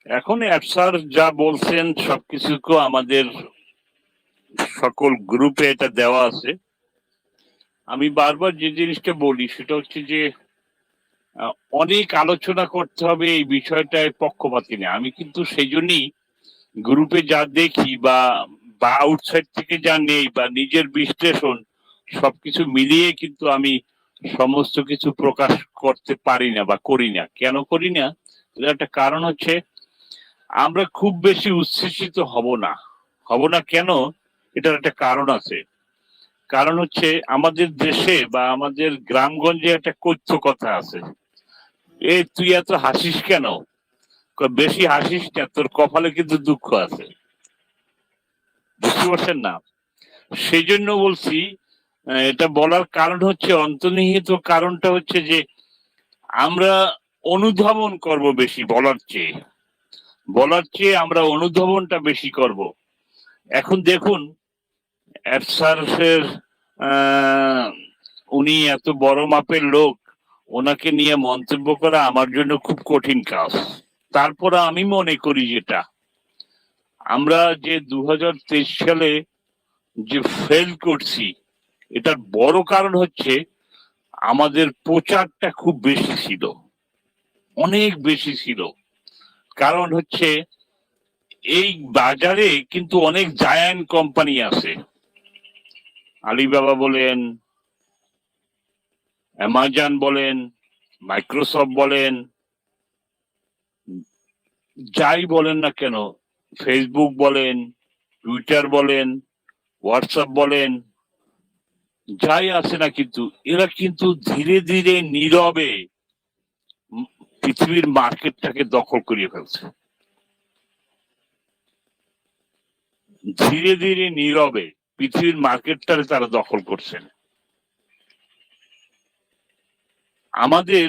এখন স্যার যা বলছেন সবকিছু আমাদের সকল গ্রুপে এটা দেওয়া আছে। আমি বারবার যে জিনিসটা বলি সেটা হচ্ছে যে অনেক আলোচনা করতে হবে এই বিষয়টায় পক্ষপাতী না। আমি কিন্তু সেই জন্যই গ্রুপে যা দেখি বা আউটসাইড থেকে যা নেই বা নিজের বিশ্লেষণ সবকিছু মিলিয়ে কিন্তু আমি সমস্ত কিছু প্রকাশ করতে পারি না বা করি না। কেন করি না? এর একটা কারণ হচ্ছে আমরা খুব বেশি উচ্ছ্বসিত হব না কেন? এটার একটা কারণ আছে। কারণ হচ্ছে আমাদের দেশে বা আমাদের গ্রামগঞ্জে একটা কথ্য কথা আছে, এ তুই এত হাসিস কেন? বেশি হাসিস না, তোর কপালে কিন্তু দুঃখ আছে। বুঝতে পারছেন না? সেই জন্য বলছি, এটা বলার কারণ হচ্ছে, অন্তর্নিহিত কারণটা হচ্ছে যে আমরা অনুধাবন করব বেশি বলার চেয়ে আমরা অনুধাবনটা বেশি করব। এখন দেখুন এফসারের উনি এত বড় মাপের লোক, ওনাকে নিয়ে মন্তব্য করা আমার জন্য খুব কঠিন কাজ। তারপর আমি মনে করি যেটা আমরা যে 2023 সালে যে ফেল করছি, এটার বড় কারণ হচ্ছে আমাদের প্রচারটা খুব বেশি ছিল, অনেক বেশি ছিল। কারণ হচ্ছে এই বাজারে কিন্তু অনেক জায়ান্ট কোম্পানি আছে, আলিবাবা বলেন, অ্যামাজন বলেন, মাইক্রোসফট বলেন, যাই বলেন না কেন, ফেসবুক বলেন, টুইটার বলেন, হোয়াটসঅ্যাপ বলেন, যাই আছে না, কিন্তু এরা কিন্তু ধীরে ধীরে নীরবে পৃথিবীর মার্কেটটাকে দখল করিয়ে ফেলছে। ধীরে ধীরে নীরবে পৃথিবীর মার্কেটটাকে তারা দখল করছেন। আমাদের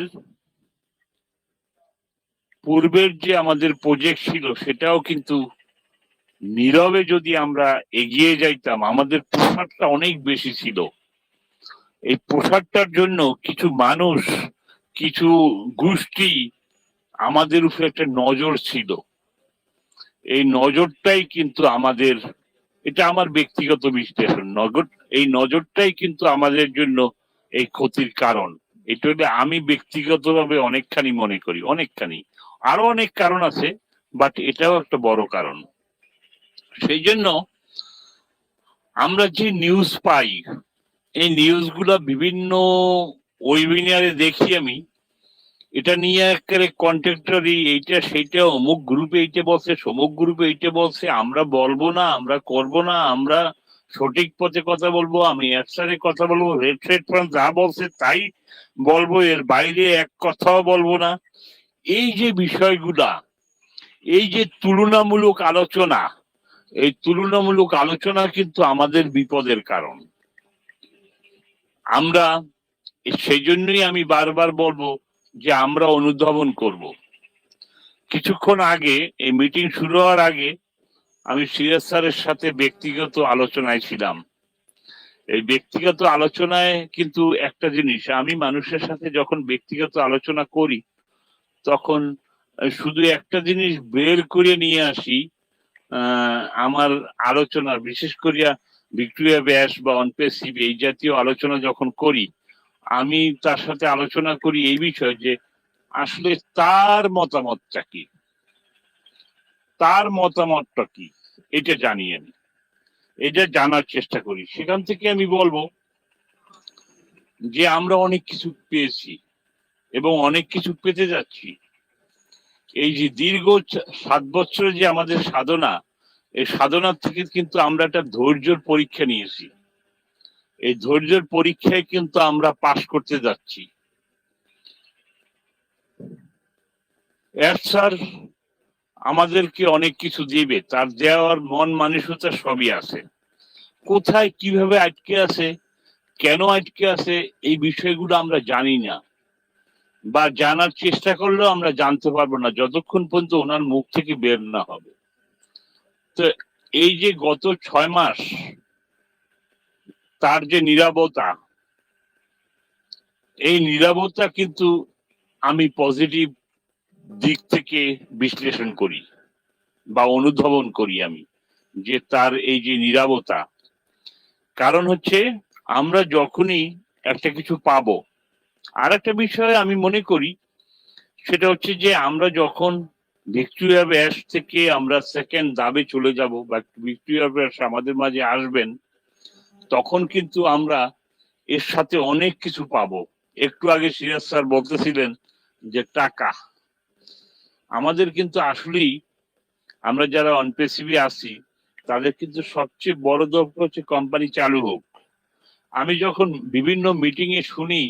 পূর্বের যে আমাদের প্রজেক্ট ছিল সেটাও কিন্তু নীরবে যদি আমরা এগিয়ে যাইতাম, আমাদের প্রসারটা অনেক বেশি ছিল। এই প্রসারটার জন্য কিছু মানুষ, কিছু গোষ্ঠী আমাদের উপরে একটা নজর ছিল। এই নজরটাই কিন্তু আমাদের, এটা আমার ব্যক্তিগত বিশ্লেষণ, এই নজরটাই কিন্তু আমাদের জন্য এই ক্ষতির কারণ। এটা হলে আমি ব্যক্তিগতভাবে অনেকখানি মনে করি, অনেকখানি। আরো অনেক কারণ আছে, বাট এটাও একটা বড় কারণ। সেই জন্য আমরা যে নিউজ পাই, এই নিউজগুলা বিভিন্ন ওয়েবিনারে দেখি আমি, এটা নিয়ে একেবারে কন্ট্রাক্টরি, এইটা সেইটা, অমুক গ্রুপে এইটা বলছে, সমুক গ্রুপে এইটা বলছে, আমরা বলবো না, আমরা করব না, আমরা সঠিক পথে কথা বলবো, আমি একসাথে কথা বলবো, রেড প্ল্যাটফর্ম যা বলছে তাই বলবো, এর বাইরে এক কথাও বলবো না। এই যে বিষয়গুলা, এই যে তুলনামূলক আলোচনা, এই তুলনামূলক আলোচনা কিন্তু আমাদের বিপদের কারণ। আমরা সেই জন্যই আমি বারবার বলবো যে আমরা অনুধাবন করব। কিছুক্ষণ আগে, এই মিটিং শুরু হওয়ার আগে, আমি সিরাজ স্যারের সাথে ব্যক্তিগত আলোচনায় ছিলাম। এই ব্যক্তিগত আলোচনায় কিন্তু একটা জিনিস, আমি মানুষের সাথে যখন ব্যক্তিগত আলোচনা করি তখন শুধু একটা জিনিস বের করে নিয়ে আসি। আমার আলোচনা বিশেষ করিয়া ভিক্টোরিয়া ব্যাস বা অনপেসিভ এই জাতীয় আলোচনা যখন করি, আমি তার সাথে আলোচনা করি এই বিষয়ে যে আসলে তার মতামতটা কি, তার মতামতটা কি, এটা জানি আমি, এটা জানার চেষ্টা করি। সেখান থেকে আমি বলবো যে আমরা অনেক কিছু পেয়েছি এবং অনেক কিছু পেতে যাচ্ছি। এই যে দীর্ঘ 7 বছরের যে আমাদের সাধনা, এই সাধনার থেকে কিন্তু আমরা একটা ধৈর্যের পরীক্ষা নিয়েছি। এই ধৈর্যের পরীক্ষায় কিন্তু আমরা পাশ করতে যাচ্ছি। স্যার আমাদেরকে অনেক কিছু দিবে, তার দেওয়ার মন মানসিকতা সবই আছে। কোথায় কিভাবে আটকে আছে, কেন আটকে আছে, এই বিষয়গুলো আমরা জানি না, বা জানার চেষ্টা করলেও আমরা জানতে পারবো না যতক্ষণ পর্যন্ত ওনার মুখ থেকে বের না হবে। তো এই যে গত 6 মাস তার যে নীরবতা, এই নীরবতা কিন্তু আমি পজিটিভ দিক থেকে বিশ্লেষণ করি বা অনুধাবন করি আমি, যে তার এই যে নীরবতা, কারণ হচ্ছে আমরা যখনই একটা কিছু পাবো, আর একটা বিষয় আমি মনে করি সেটা হচ্ছে যে আমরা যখন ভিক্টোরিয়া ব্যাস থেকে আমরা সেকেন্ড ধাপে চলে যাব বা ভিক্টোরিয়া ব্যাস আমাদের মাঝে আসবেন, তখন কিন্তু আমরা এর সাথে অনেক কিছু পাবো। একটু আগে সিরাজ স্যার বলতেছিলেন যে টাকা, আমাদের কিন্তু আসলেই আমরা যারা অনপেসিভি আছি তাদের কিন্তু সবচেয়ে বড় দরকার হচ্ছে কোম্পানি চালু হোক। আমি যখন বিভিন্ন মিটিং এ শুনি,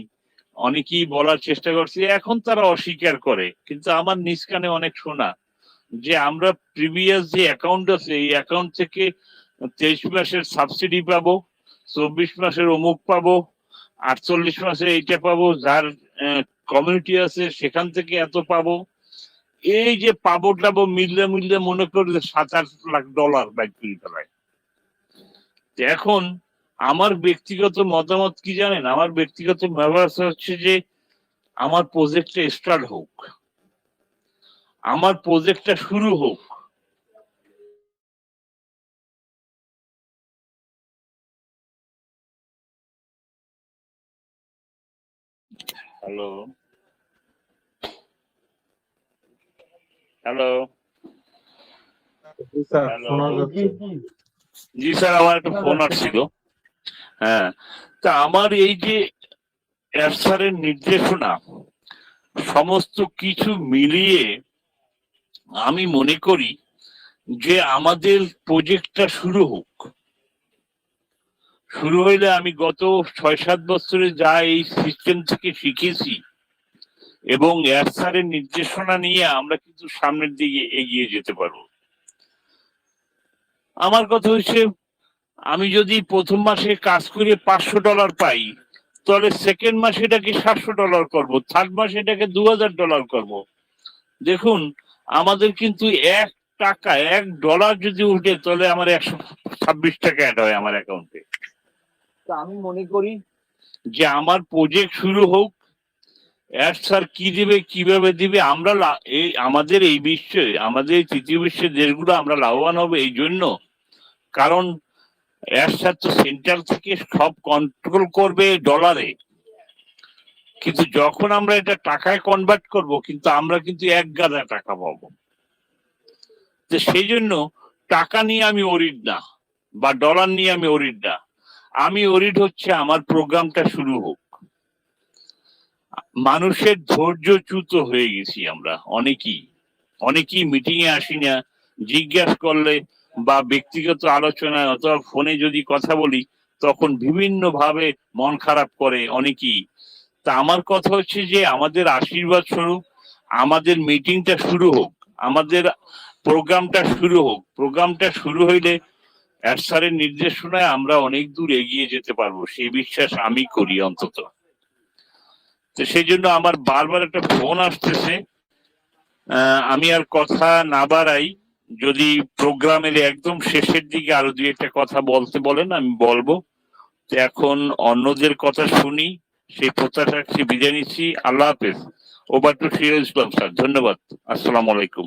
অনেকেই বলার চেষ্টা করছে, এখন তারা অস্বীকার করে, কিন্তু আমার নিজ কানে অনেক শোনা যে আমরা প্রিভিয়াস যে অ্যাকাউন্ট আছে এই অ্যাকাউন্ট থেকে 23 মাসের সাবসিডি পাবো, 24 মাসের অমুক পাবো, 48 মাসে এইটা পাবো, যার কমিউনিটি আছে সেখান থেকে এত পাবো। এই যে পাবো টাবো মিললে মিললে মনে করলে $7-8 লাখ বাইক করে ফেলায়। এখন আমার ব্যক্তিগত মতামত কি জানেন, আমার ব্যক্তিগত ব্যবস্থা হচ্ছে যে আমার প্রজেক্টটা স্টার্ট হোক, আমার প্রজেক্টটা শুরু হোক। হ্যালো হ্যালো জি স্যার, আমার একটা ফোন আসছিল। হ্যাঁ, তা আমার এই যে স্যারের নির্দেশনা সমস্ত কিছু মিলিয়ে আমি মনে করি যে আমাদের প্রজেক্টটা শুরু হোক। শুরু হইলে আমি গত 6-7 বছরে যা এই সিস্টেম থেকে শিখেছি এবং স্যারের নির্দেশনা নিয়ে আমরা কিন্তু সামনের দিকে এগিয়ে যেতে পারবো। আমার কথা হচ্ছে, আমি যদি প্রথম মাসে কাজ করে $500 পাই, তাহলে সেকেন্ড মাসে এটাকে $700 করবো, থার্ড মাসে এটাকে $2000 করবো। দেখুন, আমাদের কিন্তু $1 যদি উঠে তাহলে আমার 126 টাকা অ্যাড হয় আমার অ্যাকাউন্টে। তা আমি মনে করি যে আমার প্রজেক্ট শুরু হোক, স্যার কি দিবে কিভাবে দিবে, আমরা এই আমাদের এই বিশ্বে, আমাদের তৃতীয় বিশ্বের দেশগুলো আমরা লাভবান হবে এই জন্য, কারণ স্যার তো সেন্ট্রাল থেকে সব কন্ট্রোল করবে ডলারে, কিন্তু যখন আমরা এটা টাকায় কনভার্ট করব কিন্তু আমরা কিন্তু এক গাদা টাকা পাবো। তো সেই জন্য টাকা নিয়ে আমি অরিড না, বা ডলার নিয়ে আমি অরিড না, আমি অরিড হচ্ছে আমার প্রোগ্রামটা শুরু হোক। মানুষের ধৈর্যচ্যুত হয়ে গেছি আমরা অনেকেই মিটিং এ আসি না, জিজ্ঞাসা করলে বা ব্যক্তিগত আলোচনায় অথবা ফোনে যদি কথা বলি তখন বিভিন্ন ভাবে মন খারাপ করে অনেকেই। তা আমার কথা হচ্ছে যে আমাদের আশীর্বাদ স্বরূপ আমাদের মিটিংটা শুরু হোক, আমাদের প্রোগ্রামটা শুরু হোক। প্রোগ্রামটা শুরু হইলে স্যারের নির্দেশনায় আমরা অনেক দূর এগিয়ে যেতে পারবো, সেই বিশ্বাস আমি করি অন্তত। তো সেই জন্য আমার বারবার একটা ফোন আসতেছে, আমি আর কথা না বাড়াই, যদি প্রোগ্রামের একদম শেষের দিকে আরো দুই একটা কথা বলতে বলেন আমি বলবো। তো এখন অন্যদের কথা শুনি, সেই প্রত্যাশা রাখছি, বিদায় নিচ্ছি। আল্লাহ হাফেজ। ওভার টু সিরাজ ইসলাম স্যার, ধন্যবাদ। আসসালামু আলাইকুম।